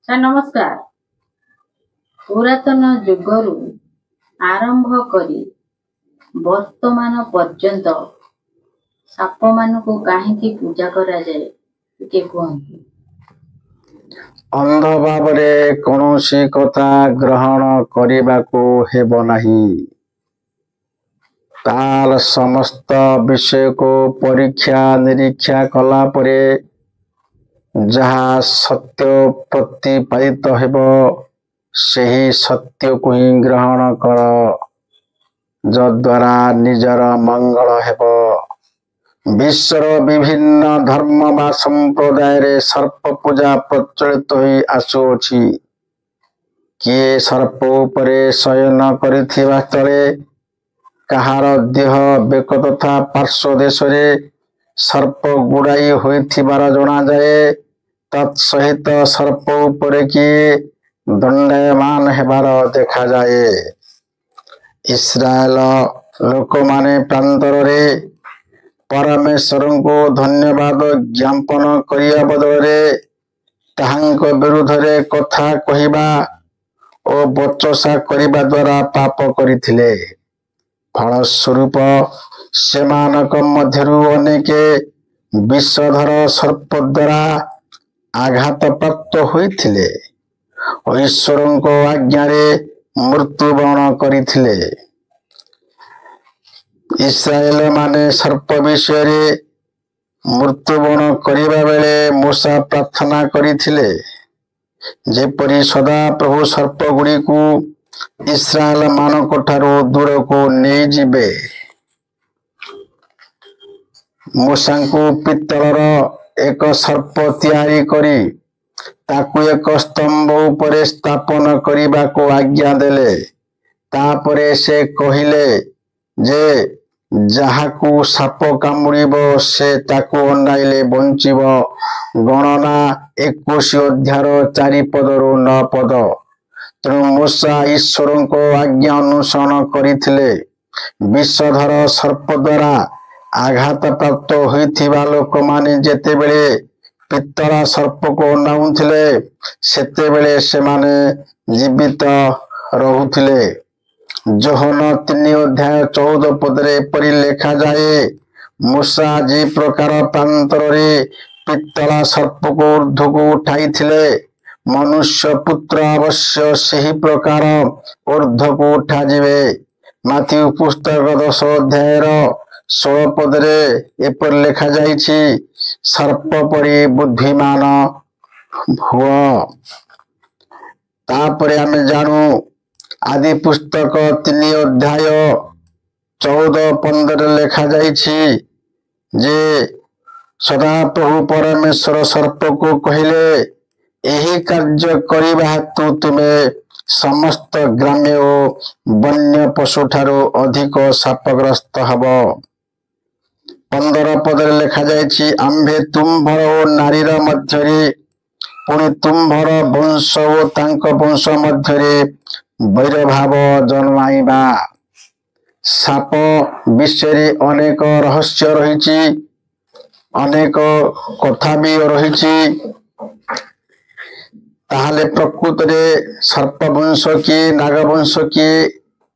Sir ନମସ୍କାର। ପୁରାତନ ଯୁଗରୁ ଆରମ୍ଭ କରି ବର୍ତ୍ତମାନ ପର୍ଯ୍ୟନ୍ତ ସାପମାନଙ୍କୁ କାହିଁକି ପୂଜା କରାଯାଏ ଟିକେ କୁହନ୍ତୁ। ଅନ୍ଧ ଭାବରେ କୌଣସି କଥା ଗ୍ରହଣ କରିବାକୁ ହେବ ନାହିଁ। ତାର ସମସ୍ତ ବିଷୟକୁ ପରୀକ୍ଷା ନିରୀକ୍ଷା କଲା ପରେ ଯାହା ସତ୍ୟ ପ୍ରତିପାଦିତ ହେବ ସେହି ସତ୍ୟକୁ ହିଁ ଗ୍ରହଣ କର, ଯଦ୍ୱାରା ନିଜର ମଙ୍ଗଳ ହେବ। ବିଶ୍ୱର ବିଭିନ୍ନ ଧର୍ମ ବା ସମ୍ପ୍ରଦାୟରେ ସର୍ପ ପୂଜା ପ୍ରଚଳିତ ହୋଇ ଆସୁଅଛି। କିଏ ସର୍ପ ଉପରେ ଶୟନ କରିଥିବା ସ୍ଥଳେ କାହାର ଦେହ, ବେକ ତଥା ପାର୍ଶ୍ୱ ଦେଶରେ ସର୍ପ ଗୁଡ଼ାଇ ହୋଇଥିବାର ଜଣାଯାଏ। ତତ୍ସହିତ ସର୍ପ ଉପରେ କିଏ ଦଣ୍ଡାୟମାନ ହେବାର ଦେଖାଯାଏ। ଇସ୍ରାଏଲ ଲୋକମାନେ ପ୍ରାନ୍ତରରେ ପରମେଶ୍ୱରଙ୍କୁ ଧନ୍ୟବାଦ ଜ୍ଞାପନ କରିବା ବଦଳରେ ତାହାଙ୍କ ବିରୁଦ୍ଧରେ କଥା କହିବା ଓ ବଚସା କରିବା ଦ୍ୱାରା ପାପ କରିଥିଲେ। ଫଳସ୍ୱରୂପ ସେମାନଙ୍କ ମଧ୍ୟରୁ ଅନେକେ ବିଷଧର ସର୍ପ ଦ୍ୱାରା ଆଘାତପ୍ରାପ୍ତ ହୋଇଥିଲେ ଓ ଈଶ୍ୱରଙ୍କ ଆଜ୍ଞାରେ ମୃତ୍ୟୁବରଣ କରିଥିଲେ। ଇସ୍ରାଏଲ ମାନେ ସର୍ପ ବିଷୟରେ ମୃତ୍ୟୁବରଣ କରିବା ବେଳେ ମୂଷା ପ୍ରାର୍ଥନା କରିଥିଲେ, ଯେପରି ସଦାପ୍ରଭୁ ସର୍ପ ଗୁଡ଼ିକୁ ଇସ୍ରାଏଲ ମାନଙ୍କ ଠାରୁ ଦୂରକୁ ନେଇଯିବେ। ମୂଷାଙ୍କୁ ପିତ୍ତଳର ଏକ ସର୍ପ ତିଆରି କରି ତାକୁ ଏକ ସ୍ତମ୍ଭ ଉପରେ ସ୍ଥାପନ କରିବାକୁ ଆଜ୍ଞା ଦେଲେ। ତାପରେ ସେ କହିଲେ ଯେ ଯାହାକୁ ସାପ କାମୁଡ଼ିବ ସେ ତାକୁ ଅନାଇଲେ ବଞ୍ଚିବ। ଗଣନା 21 ଅଧ୍ୟାୟର 4 ପଦରୁ 9 ପଦ। ତେଣୁ ମୂଷା ଈଶ୍ୱରଙ୍କ ଆଜ୍ଞା ଅନୁସରଣ କରିଥିଲେ। ବିଷଧର ସର୍ପ ଦ୍ୱାରା ଆଘାତପ୍ରାପ୍ତ ହୋଇଥିବା ଲୋକମାନେ ଯେତେବେଳେ ପିତ୍ତଳ ସର୍ପକୁ ଅନାଉଥିଲେ ସେତେବେଳେ ସେମାନେ ଜୀବିତ ରହୁଥିଲେ। ଯୋହନ 3 ଅଧ୍ୟାୟ 14 ପଦରେ ଏପରି ଲେଖାଯାଏ, ମୂଷା ଯେ ପ୍ରକାର ପ୍ରାନ୍ତରରେ ପିତ୍ତଳ ସର୍ପକୁ ଊର୍ଦ୍ଧ୍ୱକୁ ଉଠାଇଥିଲେ, ମନୁଷ୍ୟ ପୁତ୍ର ଅବଶ୍ୟ ସେହି ପ୍ରକାର ଊର୍ଦ୍ଧ୍ୱକୁ ଉଠାଯିବେ। ମାଥ୍ୟୁ ପୁସ୍ତକ 10 ଅଧ୍ୟାୟର 16 ପଦରେ ଏପରି ଲେଖାଯାଇଛି, ସର୍ପ ପରି ବୁଦ୍ଧିମାନ ହୁଅ। ତାପରେ ଆମେ ଜାଣୁ ଆଦି ପୁସ୍ତକ 3 ଅଧ୍ୟାୟ 14-15 ଲେଖାଯାଇଛି ଯେ ସଦାପ୍ରଭୁ ପରମେଶ୍ୱର ସର୍ପକୁ କହିଲେ, ଏହି କାର୍ଯ୍ୟ କରିବା ହେତୁ ତୁମେ ସମସ୍ତ ଗ୍ରାମ୍ୟ ଓ ବନ୍ୟ ପଶୁଠାରୁ ଅଧିକ ଶାପଗ୍ରସ୍ତ ହେବ। 15 ପଦରେ ଲେଖାଯାଇଛି, ଆମ୍ଭେ ତୁମ୍ଭର ଓ ନାରୀର ମଧ୍ୟରେ, ପୁଣି ତୁମ୍ଭର ବଂଶ ଓ ତାଙ୍କ ବଂଶ ମଧ୍ୟରେ ବୈରଭାବ ଜନ୍ମାଇବା। ସାପ ବିଷୟରେ ଅନେକ ରହସ୍ୟ ରହିଛି, ଅନେକ କଥା ବି ରହିଛି। ତାହେଲେ ପ୍ରକୃତରେ ସର୍ପ ବଂଶ କିଏ, ନାଗ ବଂଶ କିଏ,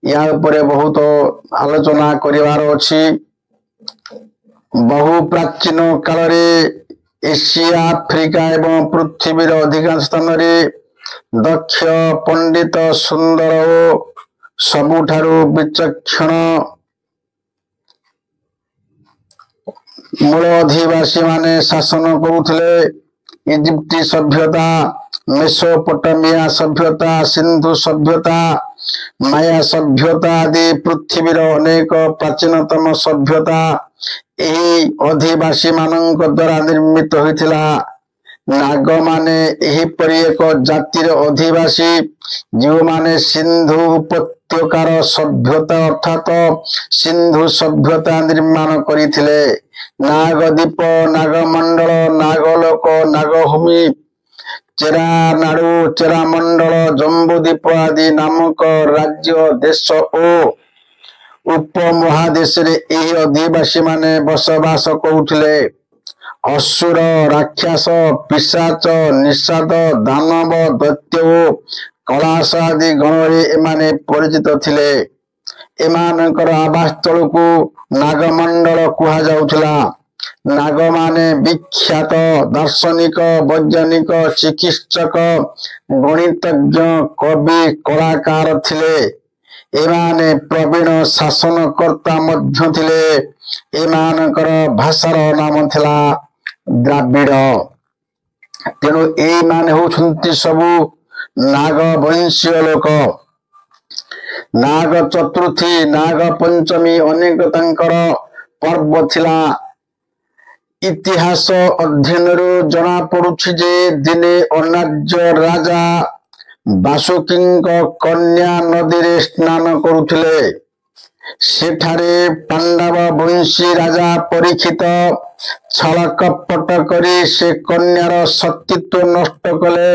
ୟା ଉପରେ ବହୁତ ଆଲୋଚନା କରିବାର ଅଛି। ବହୁ ପ୍ରାଚୀନ କାଳରେ ଏସିଆ, ଆଫ୍ରିକା ଏବଂ ପୃଥିବୀର ଅଧିକାଂଶ ସ୍ଥାନରେ ଦକ୍ଷ, ପଣ୍ଡିତ, ସୁନ୍ଦର ଓ ସବୁଠାରୁ ବିଚକ୍ଷଣ ମୂଳ ଅଧିବାସୀ ମାନେ ଶାସନ କରୁଥିଲେ। ଇଜିପ୍ଟ ସଭ୍ୟତା, ମେସୋପୋଟାମିଆ ସଭ୍ୟତା, ସିନ୍ଧୁ ସଭ୍ୟତା, ମାୟା ସଭ୍ୟତା ଆଦି ପୃଥିବୀର ଅନେକ ପ୍ରାଚୀନତମ ସଭ୍ୟତା ଏହି ଅଧିବାସୀ ମାନଙ୍କ ଦ୍ୱାରା ନିର୍ମିତ ହୋଇଥିଲା। ନାଗମାନେ ଏହିପରି ଏକ ଜାତିର ଅଧିବାସୀ ଯେଉଁମାନେ ସିନ୍ଧୁ ଉପତ୍ୟକାର ସଭ୍ୟତା ଅର୍ଥାତ ସିନ୍ଧୁ ସଭ୍ୟତା ନିର୍ମାଣ କରିଥିଲେ। ନାଗଦ୍ୱୀପ, ନାଗମଣ୍ଡଳ, ନାଗଲୋକ, ନାଗଭୂମି, ଚେରାନାଡୁ, ଚେରାମଣ୍ଡଳ, ଜମ୍ବୁଦ୍ୱୀପ ଆଦି ନାମକ ରାଜ୍ୟ, ଦେଶ ଓ ଉପମହାଦେଶରେ ଏହି ଅଧିବାସୀ ମାନେ ବସବାସ କରୁଥିଲେ। ଅସୁର, ରାକ୍ଷସ, ପିଶାଚ, ନିଷାଦ, ଦାନବ, ଦୈତ୍ୟ ଓ କୈଳାସ ଆଦି ଗଣରେ ଏମାନେ ପରିଚିତ ଥିଲେ। ଏମାନଙ୍କର ଆବାସସ୍ଥଳକୁ ନାଗମଣ୍ଡଳ କୁହାଯାଉଥିଲା। ନାଗମାନେ ବିଖ୍ୟାତ ଦାର୍ଶନିକ, ବୈଜ୍ଞାନିକ, ଚିକିତ୍ସକ, ଗଣିତଜ୍ଞ, କବି, କଳାକାର ଥିଲେ। ଏମାନେ ପ୍ରବୀଣ ଶାସନକର୍ତ୍ତା ମଧ୍ୟ ଥିଲେ। ଏମାନଙ୍କର ଭାଷାର ନାମ ଥିଲା ଦ୍ରାବିଡ଼। ତେଣୁ ଏଇମାନେ ହଉଛନ୍ତି ସବୁ ନାଗ ବଂଶୀୟ ଲୋକ। ନାଗ ଚତୁର୍ଥୀ, ନାଗ ପଞ୍ଚମୀ ଅନେକ ତାଙ୍କର ପର୍ବ ଥିଲା। ଇତିହାସ ଅଧ୍ୟୟନରୁ ଜଣା ପଡୁଛି ଯେ ଦିନେ ଅନାର୍ଯ୍ୟ ରାଜା ବାସୁକୀଙ୍କ କନ୍ୟା ନଦୀରେ ସ୍ନାନ କରୁଥିଲେ। ସେଠାରେ ପାଣ୍ଡବ ବଂଶୀ ରାଜା ପରୀକ୍ଷିତ ଛଳ କପଟ କରି ସେ କନ୍ୟାର ସତୀତ୍ୱ ନଷ୍ଟ କଲେ।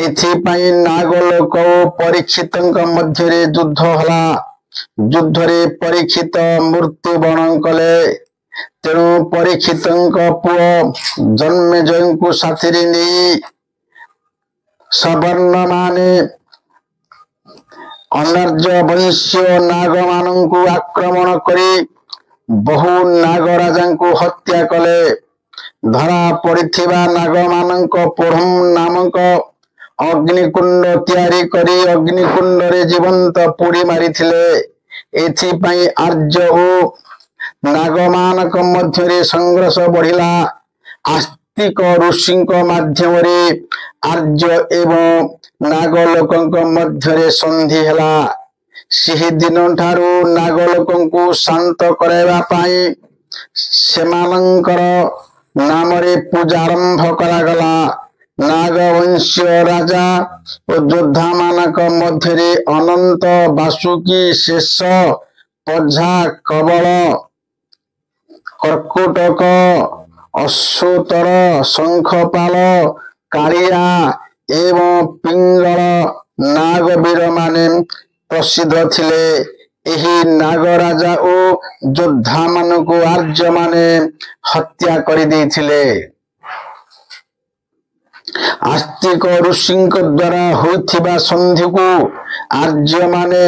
ଏଥିପାଇଁ ନାଗଲୋକ ଓ ପରୀକ୍ଷିତଙ୍କ ମଧ୍ୟରେ ଯୁଦ୍ଧ ହେଲା। ଯୁଦ୍ଧରେ ପରୀକ୍ଷିତ ମୃତ୍ୟୁବରଣ କଲେ। ତେଣୁ ପରୀକ୍ଷିତଙ୍କ ପୁଅ ଜନ୍ମେଜୟଙ୍କୁ ସାଥିରେ ନେଇ ସବର୍ଣ୍ଣମାନେ ଅନାର୍ଯ୍ୟ ବଂଶୀୟ ନାଗମାନଙ୍କୁ ଆକ୍ରମଣ କରି ବହୁ ନାଗରାଜାଙ୍କୁ ହତ୍ୟା କଲେ। ଧରା ପଡିଥିବା ନାଗମାନଙ୍କ ପୋଢମ ନାମକ ଅଗ୍ନିକୁଣ୍ଡ ତିଆରି କରି ଅଗ୍ନିକୁଣ୍ଡରେ ଜୀବନ୍ତ ପୋଡି ମାରିଥିଲେ। ଏଥିପାଇଁ ଆର୍ଯ୍ୟ ଓ ନାଗମାନଙ୍କ ମଧ୍ୟରେ ସଂଘର୍ଷ ବଢିଲା। ଆସ୍ତିକ ଋଷିଙ୍କ ମାଧ୍ୟମରେ ଆର୍ଯ୍ୟ ଏବଂ ନାଗଲୋକଙ୍କ ମଧ୍ୟରେ ସନ୍ଧି ହେଲା। ସେହି ଦିନଠାରୁ ନାଗଲୋକଙ୍କୁ ଶାନ୍ତ କରାଇବା ପାଇଁ ସେମାନଙ୍କର ନାମରେ ପୂଜା ଆରମ୍ଭ କରାଗଲା। ନାଗବଂଶୀୟ ରାଜା ଓ ଯୋଦ୍ଧାମାନଙ୍କ ମଧ୍ୟରେ ଅନନ୍ତ, ବାସୁକୀ, ଶେଷ, ପଝା, କବଳ, କର୍କୋଟକ, ଅଶ୍ୱତର, ଶଙ୍ଖପାଳ, କାଳିଆ ଏବଂ ପିଙ୍ଗଳ ନାଗବୀରମାନେ ପ୍ରସିଦ୍ଧ ଥିଲେ। ଏହି ନାଗରାଜା ଓ ଯୋଦ୍ଧାମାନଙ୍କୁ ଆର୍ଯ୍ୟମାନେ ହତ୍ୟା କରିଦେଇଥିଲେ। ଆସ୍ତିକ ଋଷିଙ୍କ ଦ୍ୱାରା ହୋଇଥିବା ସନ୍ଧିକୁ ଆର୍ଯ୍ୟମାନେ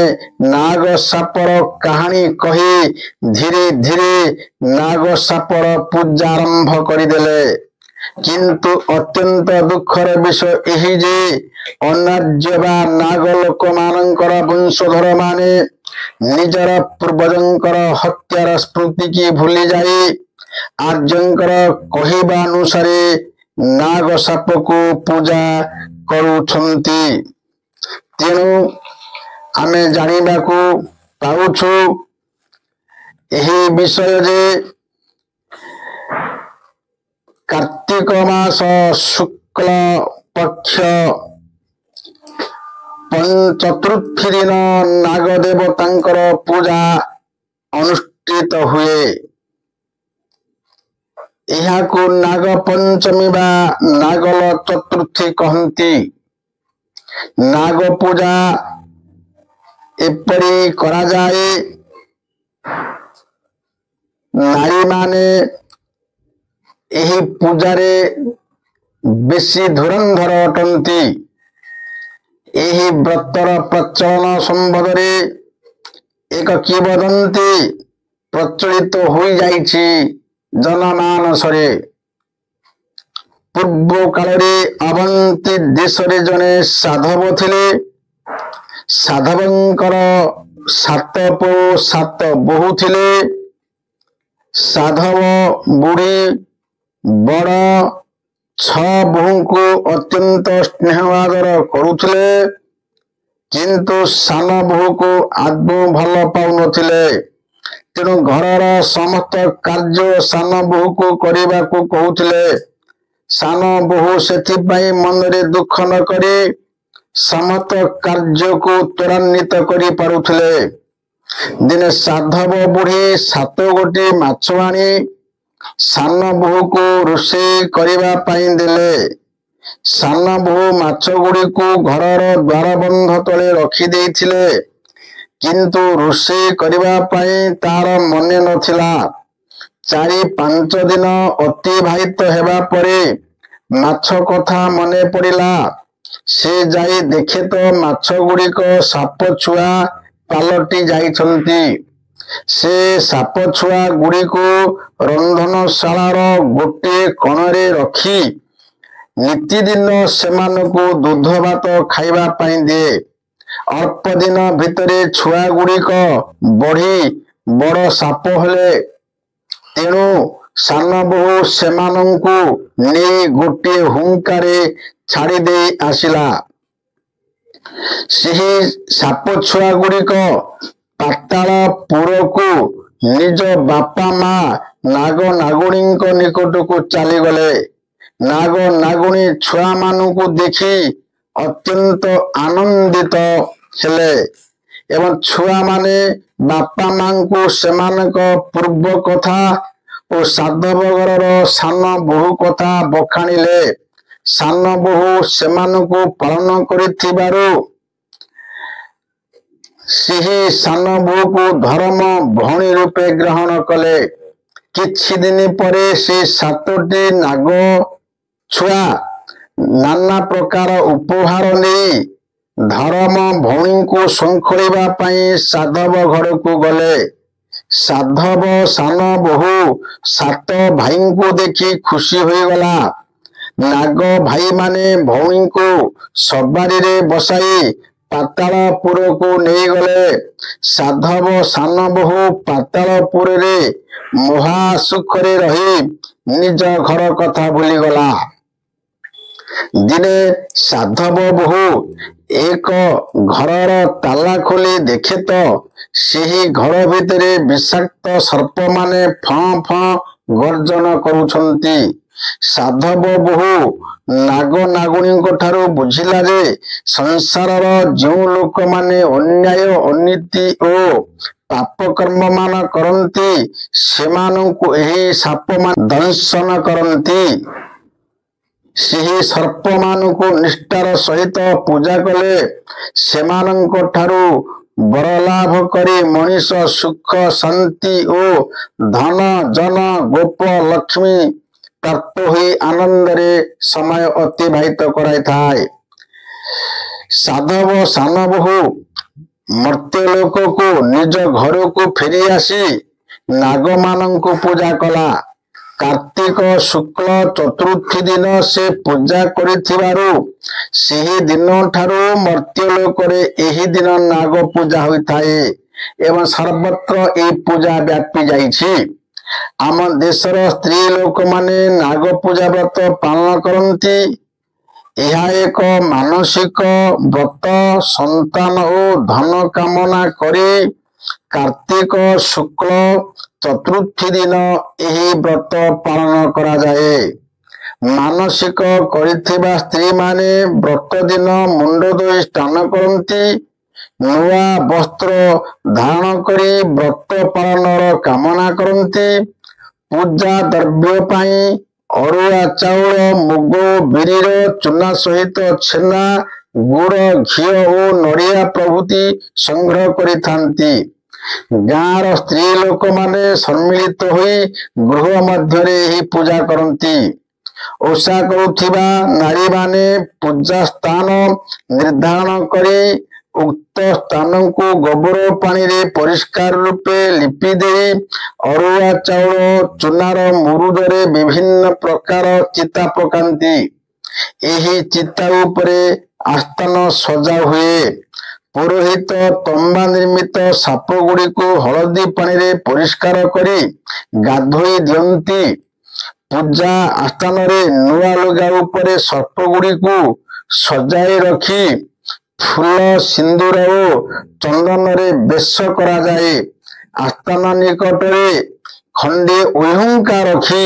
ନାଗ ସାପର କାହାଣୀ କହି ଧୀରେ ଧୀରେ ନାଗ ସାପର ପୂଜା ଆରମ୍ଭ କରିଦେଲେ। କିନ୍ତୁ ଅତ୍ୟନ୍ତ ଦୁଃଖର ବିଷୟ ଏହି ଯେ ଅନାର୍ଯ୍ୟ ବା ନାଗଲୋକମାନଙ୍କର ବଂଶଧରମାନେ ନିଜର ପୂର୍ବଜଙ୍କର ହତ୍ୟାର ସ୍ମୃତିକି ଭୁଲି ଯାଇ ଆର୍ଯ୍ୟଙ୍କର କହିବା ଅନୁସାରେ ନାଗ ସାପକୁ ପୂଜା କରୁଛନ୍ତି। ତେଣୁ ଆମେ ଜାଣିବାକୁ ପାଉଛୁ ଏହି ବିଷୟ ଯେ କାର୍ତ୍ତିକ ମାସ ଶୁକ୍ଳ ପକ୍ଷ ଚତୁର୍ଥୀ ଦିନ ନାଗ ଦେବତାଙ୍କର ପୂଜା ଅନୁଷ୍ଠିତ ହୁଏ। ଏହାକୁ ନାଗ ପଞ୍ଚମୀ ବା ନାଗଲ ଚତୁର୍ଥୀ କହନ୍ତି। ନାଗ ପୂଜା ଏପରି କରାଯାଏ, ନାରୀମାନେ ଏହି ପୂଜାରେ ବେଶୀ ଧୁରନ୍ଧର ଅଟନ୍ତି। ଏହି ବ୍ରତର ପ୍ରଚଳନ ସମ୍ବନ୍ଧରେ ଏକ କିମ୍ବଦନ୍ତୀ ପ୍ରଚଳିତ ହୋଇଯାଇଛି ଜନମାନସରେ। ପୂର୍ବ କାଳରେ ଅବନ୍ତୀ ଦେଶରେ ଜଣେ ସାଧବ ଥିଲେ। ସାଧବଙ୍କର 7 ପୁଅ 7 ବୋହୂ ଥିଲେ। ସାଧବ ବୁଢୀ ବଡ 6 ବୋହୂଙ୍କୁ ଅତ୍ୟନ୍ତ ସ୍ନେହ ଆଦର କରୁଥିଲେ, କିନ୍ତୁ ସାନ ବୋହୂକୁ ଆଦୌ ଭଲ ପାଉନଥିଲେ। ତେଣୁ ଘରର ସମସ୍ତ କାର୍ଯ୍ୟ ସାନ ବୋହୂକୁ କରିବାକୁ କହୁଥିଲେ। ସାନ ବୋହୂ ସେଥିପାଇଁ ମନରେ ଦୁଃଖ ନ କରି ସମସ୍ତ କାର୍ଯ୍ୟକୁ ତ୍ୱରାନ୍ୱିତ କରିପାରୁଥିଲେ। ଦିନେ ସାଧବ ବୁଢୀ 7 ଗୋଟି ମାଛ ଆଣି ସାନ ବୋହୂକୁ ରୋଷେଇ କରିବା ପାଇଁ ଦେଲେ। ସାନ ବୋହୂ ମାଛ ଗୁଡ଼ିକୁ ଘରର ଦ୍ୱାରବନ୍ଧ ତଳେ ରଖିଦେଇଥିଲେ, କିନ୍ତୁ ରୋଷେଇ କରିବା ପାଇଁ ତାର ମନେ ନଥିଲା। 4-5 ଦିନ ଅତିବାହିତ ହେବା ପରେ ମାଛ କଥା ମନେ ପଡ଼ିଲା। ସେ ଯାଇ ଦେଖେ ତ ମାଛ ଗୁଡ଼ିକ ସାପ ଛୁଆ ପାଲଟି ଯାଇଛନ୍ତି। ସେ ସାପ ଛୁଆ ଗୁଡ଼ିକୁ ରନ୍ଧନଶାଳାର ଗୋଟିଏ କୋଣରେ ରଖି ନିତିଦିନ ସେମାନଙ୍କୁ ଦୁଧ ଭାତ ଖାଇବା ପାଇଁ ଦିଏ। ଅଳ୍ପ ଦିନ ଭିତରେ ଛୁଆ ଗୁଡ଼ିକ ବଢି ବଡ଼ ସାପ ହେଲେ। ତେଣୁ ସାନ ବୋହୂ ସେମାନଙ୍କୁ ନେଇ ଗୋଟିଏ ହୁଙ୍କାରେ ଛାଡ଼ି ଦେଇ ଆସିଲା। ସେହି ସାପ ଛୁଆ ଗୁଡ଼ିକ ପାତାଳପୁରକୁ ନିଜ ବାପା ମା ନାଗ ନାଗୁଣୀଙ୍କ ନିକଟକୁ ଚାଲିଗଲେ। ନାଗ ନାଗୁଣୀ ଛୁଆମାନଙ୍କୁ ଦେଖି ଅତ୍ୟନ୍ତ ଆନନ୍ଦିତ ହେଲେ ଏବଂ ଛୁଆମାନେ ବାପା ମାଙ୍କୁ ସେମାନଙ୍କ ପୂର୍ବ କଥା ଓ ସାଧବ ଘରର ସାନ ବୋହୂ କଥା ବଖାଣିଲେ। ସାନ ବୋହୂ ସେମାନଙ୍କୁ ପାଳନ କରିଥିବାରୁ ସେହି ସାନ ବୋହୂକୁ ଧର୍ମ ଭଉଣୀ ରୂପେ ଗ୍ରହଣ କଲେ। କିଛି ଦିନ ପରେ ସେ 7ଟି ନାଗ ଛୁଆ ନାନା ପ୍ରକାର ଉପହାର ନେଇ ଧର୍ମ ଭଉଣୀଙ୍କୁ ଶୃଙ୍ଖଳିବା ପାଇଁ ସାଧବ ଘରକୁ ଗଲେ। ସାଧବ ସାନ ବୋହୂ 7 ଭାଇଙ୍କୁ ଦେଖି ଖୁସି ହୋଇଗଲା। ନାଗ ଭାଇମାନେ ଭଉଣୀଙ୍କୁ ସବାରିରେ ବସାଇ ପାତାଳପୁରକୁ ନେଇଗଲେ। ସାଧବ ସାନ ବୋହୂ ପାତାଳପୁରରେ ମହା ସୁଖରେ ରହି ନିଜ ଘର କଥା ଭୁଲିଗଲା। ଦିନେ ସାଧବ ବୋହୂ ଏକ ଘରର ତାଲା ଖୋଲି ଦେଖେ ତ ସେହି ଘର ଭିତରେ ବିଷାକ୍ତ ସର୍ପମାନେ ଫଁ ଫଁ ଗର୍ଜନ କରୁଛନ୍ତି। ସାଧବ ବୋହୂ ନାଗ ନାଗୁଣୀଙ୍କ ଠାରୁ ବୁଝିଲା ଯେ ସଂସାରର ଯେଉଁ ଲୋକମାନେ ଅନ୍ୟାୟ ଅନୀତି ଓ ପାପ କର୍ମ ମାନ କରନ୍ତି ସେମାନଙ୍କୁ ଏହି ସାପମାନେ ଦଂଶନ କରନ୍ତି। ସେହି ସର୍ପମାନଙ୍କୁ ନିଷ୍ଠାର ସହିତ ପୂଜା କଲେ ସେମାନଙ୍କ ଠାରୁ ବର ଲାଭ କରି ମଣିଷ ସୁଖ ଶାନ୍ତି ଓ ଧନ ଜନ ଗୋପ ଲକ୍ଷ୍ମୀ ପ୍ରାପ୍ତ ହୋଇ ଆନନ୍ଦରେ ସମୟ ଅତିବାହିତ କରାଇଥାଏ। ସାଧବ ସାନ ବୋହୂ ମର୍ତ୍ତ୍ୟଲୋକକୁ ନିଜ ଘରକୁ ଫେରି ଆସି ନାଗମାନଙ୍କୁ ପୂଜା କଲା। କାର୍ତ୍ତିକ ଶୁକ୍ଳ ଚତୁର୍ଥୀ ଦିନ ସେ ପୂଜା କରିଥିବାରୁ ସେହି ଦିନ ଠାରୁ ମର୍ତ୍ତ୍ୟଲୋକରେ ଏହି ଦିନ ନାଗ ପୂଜା ହୋଇଥାଏ ଏବଂ ସର୍ବତ୍ର ଏହି ପୂଜା ବ୍ୟାପି ଯାଇଛି। ଆମ ଦେଶର ସ୍ତ୍ରୀ ଲୋକମାନେ ନାଗ ପୂଜା ବ୍ରତ ପାଳନ କରନ୍ତି। ଏହା ଏକ ମାନସିକ ବ୍ରତ। ସନ୍ତାନ ଓ ଧନ କାମନା କରି କାର୍ତ୍ତିକ ଶୁକ୍ଳ ଚତୁର୍ଥୀ ଦିନ ଏହି ବ୍ରତ ପାଳନ କରାଯାଏ। ମାନସିକ କରିଥିବା ସ୍ତ୍ରୀମାନେ ବ୍ରତ ଦିନ ମୁଣ୍ଡ ଧୋଇ ସ୍ନାନ କରନ୍ତି। ନୂଆ ବସ୍ତ୍ର ଧାରଣ କରି ବ୍ରତ ପାଳନର କାମନା କରନ୍ତି। ପୂଜା ଦ୍ରବ୍ୟ ପାଇଁ ଅରୁଆ ଚାଉଳ ମୁଗ ବିରିର ଚୂନା ସହିତ ଛେନା ଗୁଡ଼ ଘିଅ ଓ ନଡ଼ିଆ ପ୍ରଭୃତି ସଂଗ୍ରହ କରିଥାନ୍ତି। ଗାଁର ସ୍ତ୍ରୀ ଲୋକମାନେ ସମ୍ମିଳିତ ହୋଇ ଗୃହ ମଧ୍ୟରେ ଏହି ପୂଜା କରନ୍ତି। ଓଷା କରୁଥିବା ନାରୀମାନେ ପୂଜା ସ୍ଥାନ ନିର୍ଦ୍ଧାରଣ କରି ଉକ୍ତ ସ୍ଥାନକୁ ଗୋବର ପାଣିରେ ପରିଷ୍କାର ରୂପେ ଲିପି ଦେଇ ଅରୁଆ ଚାଉଳ ଚୂନାର ମୁରୁଜରେ ବିଭିନ୍ନ ପ୍ରକାର ଚିତା ପକାନ୍ତି। ଏହି ଚିତା ଉପରେ ଆସ୍ଥାନ ସଜା ହୁଏ। ପୁରୋହିତ ତମ୍ବା ନିର୍ମିତ ସାପ ଗୁଡ଼ିକୁ ହଳଦୀ ପାଣିରେ ପରିଷ୍କାର କରି ଗାଧୋଇ ଦିଅନ୍ତି। ପୂଜା ଆସ୍ଥାନରେ ନୂଆ ଲୁଗା ଉପରେ ସର୍ପ ଗୁଡ଼ିକୁ ସଜାଇ ରଖି ଫୁଲ ସିନ୍ଦୁର ଓ ଚନ୍ଦନରେ ବେଶ କରାଯାଏ। ଆସ୍ଥାନ ନିକଟରେ ଖଣ୍ଡିଏ ଉଇହୁଙ୍କା ରଖି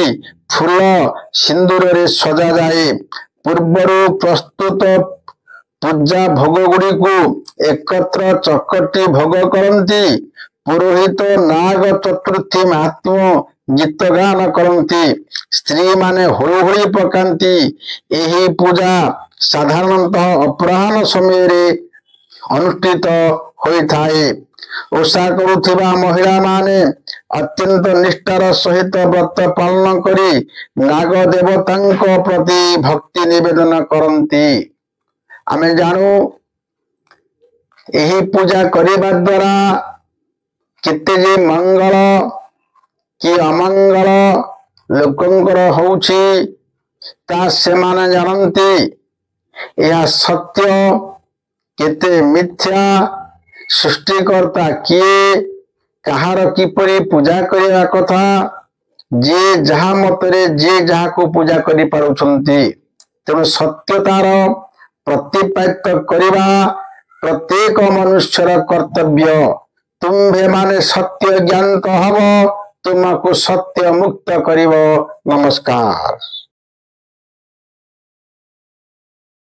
ଫୁଲ ସିନ୍ଦୁରରେ ସଜାଯାଏ। ପୂର୍ବରୁ ପ୍ରସ୍ତୁତ ପୂଜା ଭୋଗ ଗୁଡ଼ିକୁ ଏକତ୍ର ଚକଟି ଭୋଗ କରନ୍ତି। ପୁରୋହିତ ନାଗ ଚତୁର୍ଥୀ ମାହାତ୍ମ୍ୟ ଗୀତ ଗାନ କରନ୍ତି। ସ୍ତ୍ରୀମାନେ ହୁଳହୁଳି ପକାନ୍ତି। ଏହି ପୂଜା ସାଧାରଣତଃ ଅପରାହ୍ନ ସମୟରେ ଅନୁଷ୍ଠିତ ହୋଇଥାଏ। ओषा करुथिबा महिला माने अत्यंत निष्ठार सहित व्रत पालन करी नाग देवतांक प्रति भक्ति निवेदन करती। आमे जानू यही पूजा करने द्वारा केते जे मंगल कि अमंगल लोकंकर होउछि ता सेमाने जानती। यह सत्य केते मिथ्या सृष्टिकर्ता किए कहार किपरि पूजा करने कथा जे जहा मतरे जे जहा को पूजा करि पारुछंती। तेणु सत्यतार प्रतिपाद्य करवा प्रत्येक मनुष्यर कर्तव्य। तुम्भे माने सत्य ज्ञात हब तुमको सत्य मुक्त करिव। नमस्कार।